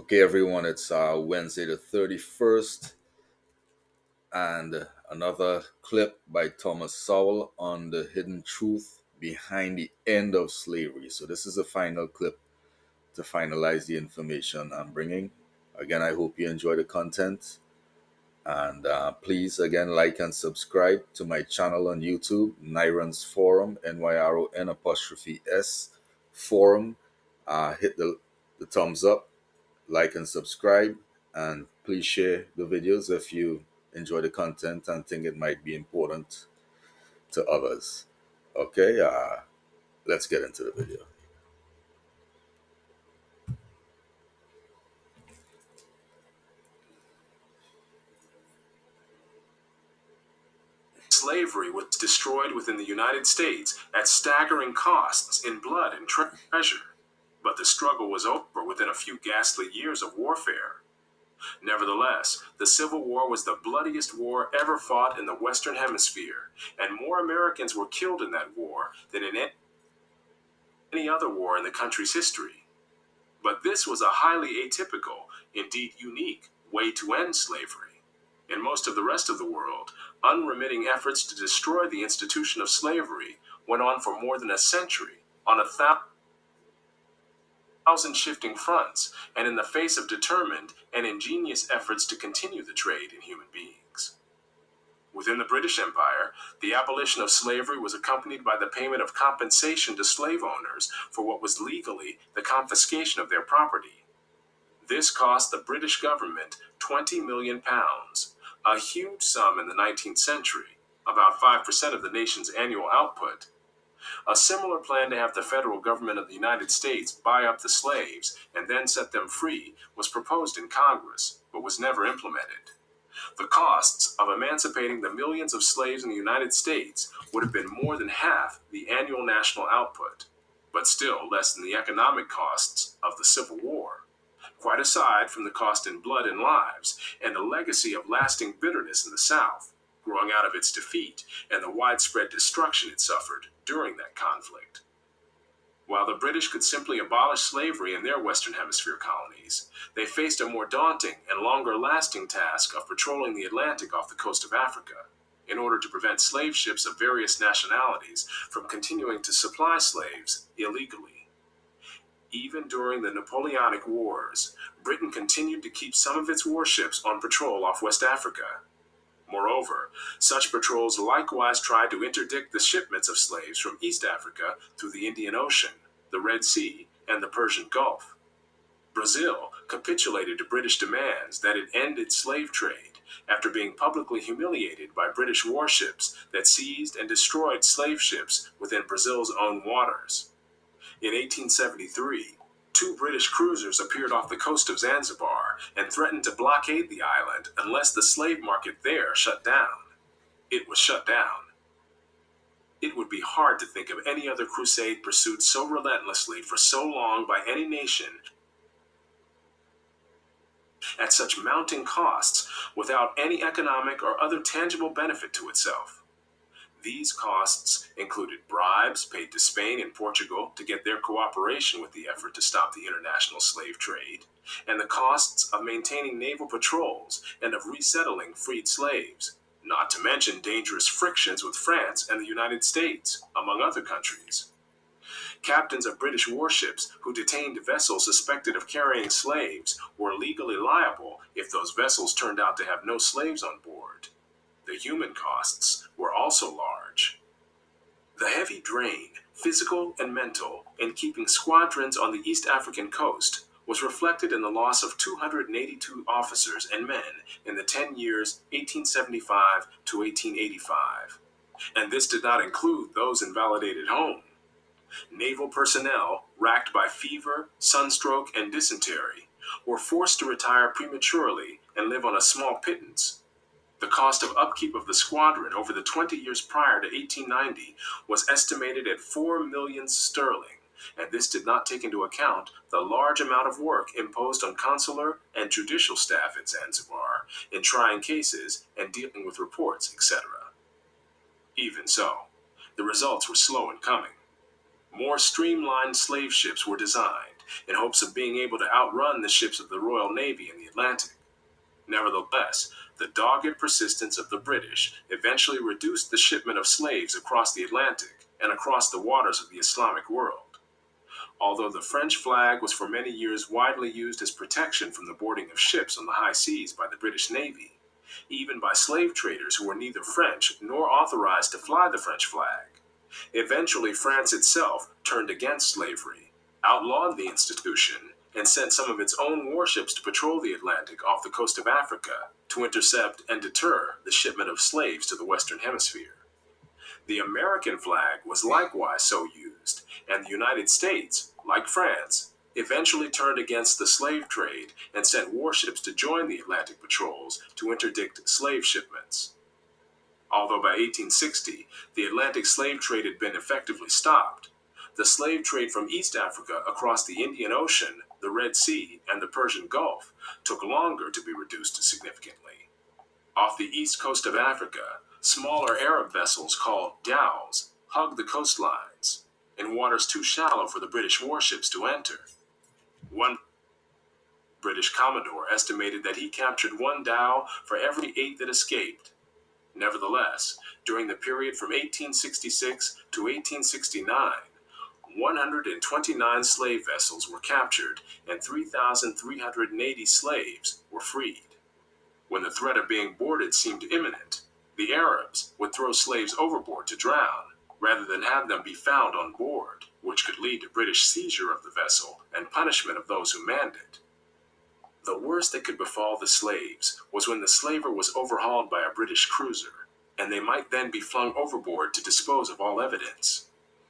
Okay, everyone, it's Wednesday the 31st, and another clip by Thomas Sowell on the hidden truth behind the end of slavery. So, this is a final clip to finalize the information I'm bringing. Again, I hope you enjoy the content. And please, again, like and subscribe to my channel on YouTube, NYRON'S Forum, NYRON apostrophe S Forum. Hit the thumbs up, like and subscribe, and please share the videos if you enjoy the content and think it might be important to others. Okay, let's get into the video. Slavery was destroyed within the United States at staggering costs in blood and treasure. But the struggle was over within a few ghastly years of warfare. Nevertheless, the Civil War was the bloodiest war ever fought in the Western Hemisphere, and more Americans were killed in that war than in any other war in the country's history. But this was a highly atypical, indeed unique, way to end slavery. In most of the rest of the world, unremitting efforts to destroy the institution of slavery went on for more than a century, on 1,000 shifting fronts, and in the face of determined and ingenious efforts to continue the trade in human beings. Within the British Empire, the abolition of slavery was accompanied by the payment of compensation to slave owners for what was legally the confiscation of their property. This cost the British government £20 million, a huge sum in the 19th century, about 5% of the nation's annual output. A similar plan to have the federal government of the United States buy up the slaves and then set them free was proposed in Congress, but was never implemented. The costs of emancipating the millions of slaves in the United States would have been more than half the annual national output, but still less than the economic costs of the Civil War. Quite aside from the cost in blood and lives, and a legacy of lasting bitterness in the South, growing out of its defeat and the widespread destruction it suffered during that conflict. While the British could simply abolish slavery in their Western Hemisphere colonies, they faced a more daunting and longer-lasting task of patrolling the Atlantic off the coast of Africa, in order to prevent slave ships of various nationalities from continuing to supply slaves illegally. Even during the Napoleonic Wars, Britain continued to keep some of its warships on patrol off West Africa. Moreover, such patrols likewise tried to interdict the shipments of slaves from East Africa through the Indian Ocean, the Red Sea, and the Persian Gulf. Brazil capitulated to British demands that it end its slave trade after being publicly humiliated by British warships that seized and destroyed slave ships within Brazil's own waters. In 1873, two British cruisers appeared off the coast of Zanzibar and threatened to blockade the island unless the slave market there shut down. It was shut down. It would be hard to think of any other crusade pursued so relentlessly for so long by any nation at such mounting costs without any economic or other tangible benefit to itself. These costs included bribes paid to Spain and Portugal to get their cooperation with the effort to stop the international slave trade, and the costs of maintaining naval patrols and of resettling freed slaves, not to mention dangerous frictions with France and the United States, among other countries. Captains of British warships who detained vessels suspected of carrying slaves were legally liable if those vessels turned out to have no slaves on board. The human costs were also large. The heavy drain, physical and mental, in keeping squadrons on the East African coast was reflected in the loss of 282 officers and men in the 10 years 1875 to 1885. And this did not include those invalidated home. Naval personnel, racked by fever, sunstroke, and dysentery, were forced to retire prematurely and live on a small pittance. The cost of upkeep of the squadron over the 20 years prior to 1890 was estimated at 4 million sterling, and this did not take into account the large amount of work imposed on consular and judicial staff at Zanzibar in trying cases and dealing with reports, etc. Even so, the results were slow in coming. More streamlined slave ships were designed, in hopes of being able to outrun the ships of the Royal Navy in the Atlantic. Nevertheless, the dogged persistence of the British eventually reduced the shipment of slaves across the Atlantic and across the waters of the Islamic world. Although the French flag was for many years widely used as protection from the boarding of ships on the high seas by the British Navy, even by slave traders who were neither French nor authorized to fly the French flag. Eventually, France itself turned against slavery, outlawed the institution, and sent some of its own warships to patrol the Atlantic off the coast of Africa to intercept and deter the shipment of slaves to the Western Hemisphere. The American flag was likewise so used, and the United States, like France, eventually turned against the slave trade and sent warships to join the Atlantic patrols to interdict slave shipments. Although by 1860 the Atlantic slave trade had been effectively stopped, the slave trade from East Africa across the Indian Ocean, the Red Sea, and the Persian Gulf took longer to be reduced significantly. Off the east coast of Africa, smaller Arab vessels called dhows hugged the coastlines in waters too shallow for the British warships to enter. One British commodore estimated that he captured one dhow for every 8 that escaped. Nevertheless, during the period from 1866 to 1869, 129 slave vessels were captured and 3,380 slaves were freed. When the threat of being boarded seemed imminent, the Arabs would throw slaves overboard to drown, rather than have them be found on board, which could lead to British seizure of the vessel and punishment of those who manned it. The worst that could befall the slaves was when the slaver was overhauled by a British cruiser, and they might then be flung overboard to dispose of all evidence.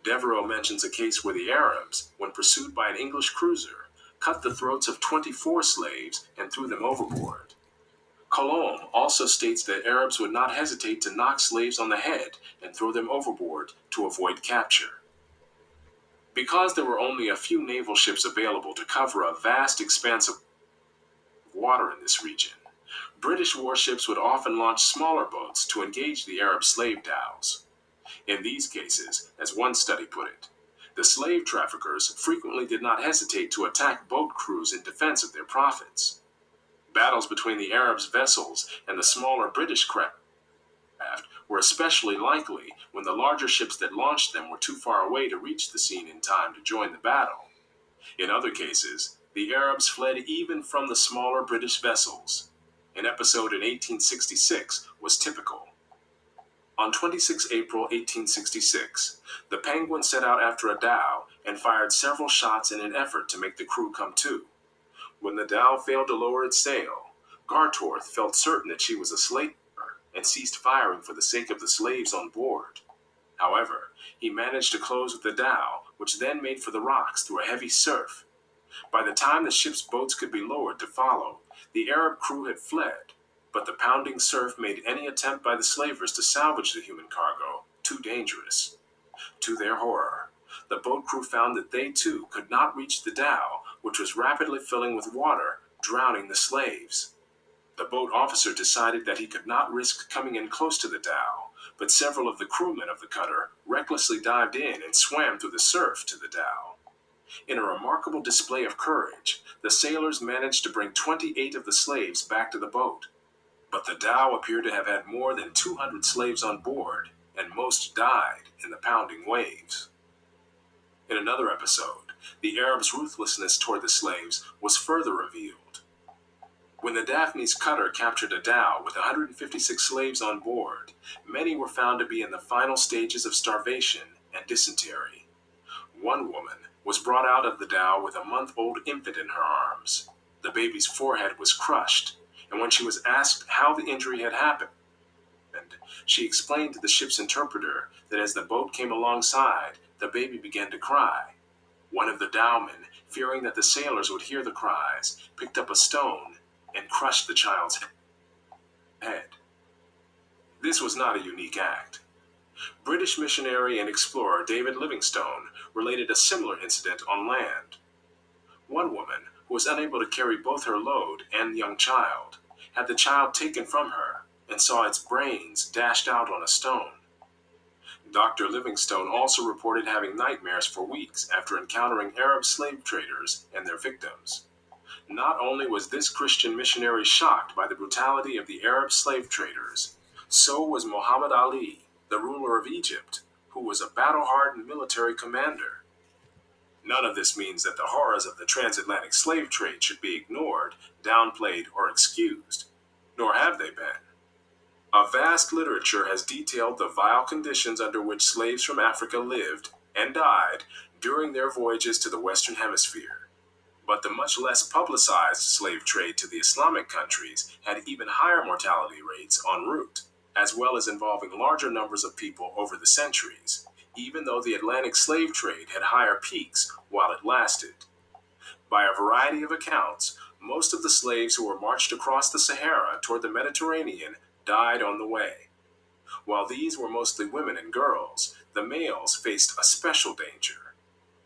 Devereux mentions a case where the Arabs, when pursued by an English cruiser, cut the throats of 24 slaves and threw them overboard. Colomb also states that Arabs would not hesitate to knock slaves on the head and throw them overboard to avoid capture. Because there were only a few naval ships available to cover a vast expanse of water in this region, British warships would often launch smaller boats to engage the Arab slave dhows. In these cases, as one study put it, the slave traffickers frequently did not hesitate to attack boat crews in defense of their profits. Battles between the Arabs' vessels and the smaller British craft were especially likely when the larger ships that launched them were too far away to reach the scene in time to join the battle. In other cases, the Arabs fled even from the smaller British vessels. An episode in 1866 was typical. On 26 April 1866, the Penguin set out after a dhow and fired several shots in an effort to make the crew come to. When the dhow failed to lower its sail, Gartorth felt certain that she was a slaver and ceased firing for the sake of the slaves on board. However, he managed to close with the dhow, which then made for the rocks through a heavy surf. By the time the ship's boats could be lowered to follow, the Arab crew had fled, but the pounding surf made any attempt by the slavers to salvage the human cargo too dangerous. To their horror, the boat crew found that they too could not reach the dhow, which was rapidly filling with water, drowning the slaves. The boat officer decided that he could not risk coming in close to the dhow, but several of the crewmen of the cutter recklessly dived in and swam through the surf to the dhow. In a remarkable display of courage, the sailors managed to bring 28 of the slaves back to the boat. But the dhow appeared to have had more than 200 slaves on board, and most died in the pounding waves. In another episode, the Arabs' ruthlessness toward the slaves was further revealed. When the Daphne's cutter captured a dhow with 156 slaves on board, many were found to be in the final stages of starvation and dysentery. One woman was brought out of the dhow with a month-old infant in her arms. The baby's forehead was crushed, and when she was asked how the injury had happened, she explained to the ship's interpreter that as the boat came alongside, the baby began to cry. One of the dowmen, fearing that the sailors would hear the cries, picked up a stone and crushed the child's head. This was not a unique act. British missionary and explorer David Livingstone related a similar incident on land. One woman, who was unable to carry both her load and the young child, had the child taken from her and saw its brains dashed out on a stone. Dr. Livingstone also reported having nightmares for weeks after encountering Arab slave traders and their victims. Not only was this Christian missionary shocked by the brutality of the Arab slave traders, so was Muhammad Ali, the ruler of Egypt, who was a battle hardened military commander. None of this means that the horrors of the transatlantic slave trade should be ignored, downplayed, or excused, nor have they been. A vast literature has detailed the vile conditions under which slaves from Africa lived and died during their voyages to the Western Hemisphere. But the much less publicized slave trade to the Islamic countries had even higher mortality rates en route, as well as involving larger numbers of people over the centuries, even though the Atlantic slave trade had higher peaks while it lasted. By a variety of accounts, most of the slaves who were marched across the Sahara toward the Mediterranean died on the way. While these were mostly women and girls, the males faced a special danger: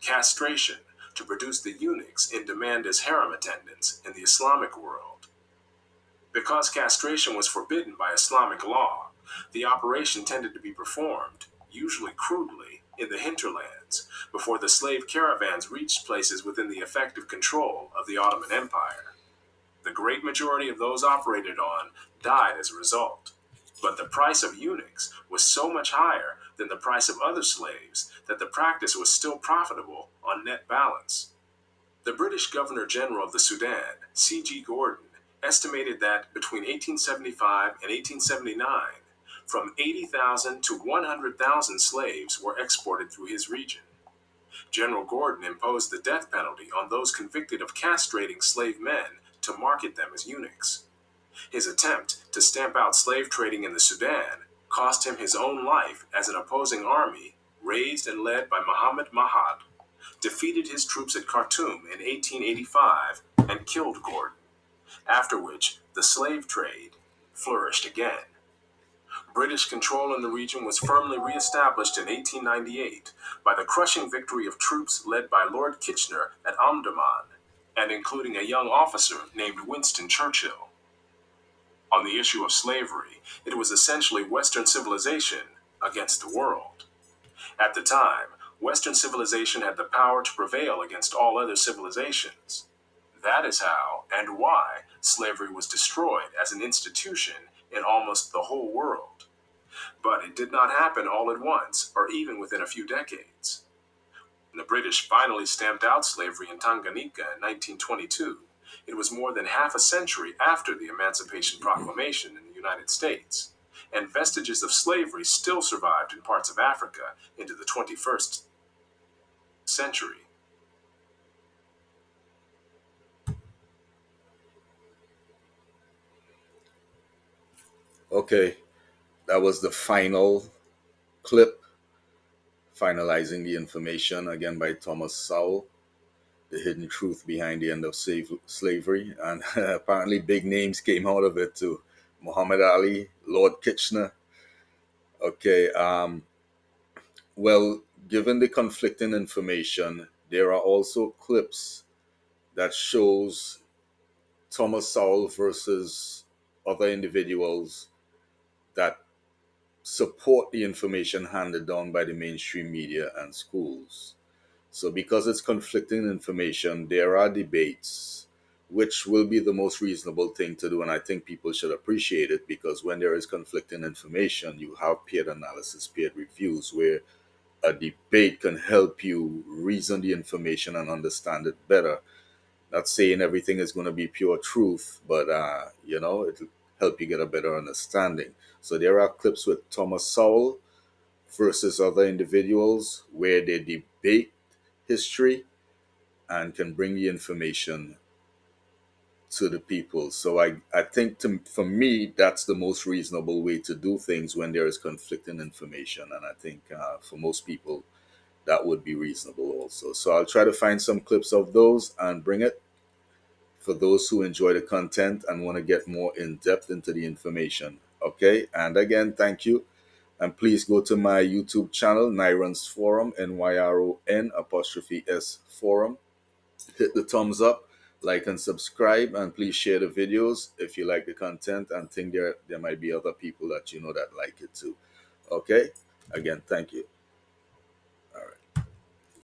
castration, to produce the eunuchs in demand as harem attendants in the Islamic world. Because castration was forbidden by Islamic law, the operation tended to be performed, usually crudely, in the hinterlands, before the slave caravans reached places within the effective control of the Ottoman Empire. The great majority of those operated on died as a result. But the price of eunuchs was so much higher than the price of other slaves that the practice was still profitable on net balance. The British Governor General of the Sudan, C.G. Gordon, estimated that between 1875 and 1879, from 80,000 to 100,000 slaves were exported through his region. General Gordon imposed the death penalty on those convicted of castrating slave men to market them as eunuchs. His attempt to stamp out slave trading in the Sudan cost him his own life as an opposing army, raised and led by Muhammad Mahad, defeated his troops at Khartoum in 1885 and killed Gordon, after which the slave trade flourished again. British control in the region was firmly re-established in 1898 by the crushing victory of troops led by Lord Kitchener at Omdurman, and including a young officer named Winston Churchill. On the issue of slavery, it was essentially Western civilization against the world. At the time, Western civilization had the power to prevail against all other civilizations. That is how and why slavery was destroyed as an institution in almost the whole world. But it did not happen all at once, or even within a few decades. When the British finally stamped out slavery in Tanganyika in 1922, it was more than half a century after the Emancipation Proclamation in the United States, and vestiges of slavery still survived in parts of Africa into the 21st century. Okay, that was the final clip, finalizing the information again by Thomas Sowell, the hidden truth behind the end of slavery. And apparently, big names came out of it too: Muhammad Ali, Lord Kitchener. Okay, well, given the conflicting information, there are also clips that shows Thomas Sowell versus other individuals that support the information handed down by the mainstream media and schools. So, because it's conflicting information, there are debates, which will be the most reasonable thing to do. And I think people should appreciate it, because when there is conflicting information, you have peer analysis, peer reviews, where a debate can help you reason the information and understand it better. Not saying everything is going to be pure truth, but it'll help you get a better understanding. So there are clips with Thomas Sowell versus other individuals where they debate history and can bring the information to the people. So I think for me, that's the most reasonable way to do things when there is conflicting information. And I think for most people, that would be reasonable also. So I'll try to find some clips of those and bring it for those who enjoy the content and want to get more in depth into the information. Okay. And again, thank you. And please go to my YouTube channel, NYRON'S Forum, NYRON apostrophe S Forum. Hit the thumbs up, like and subscribe, and please share the videos if you like the content and think there might be other people that you know that like it too. Okay. Again, thank you.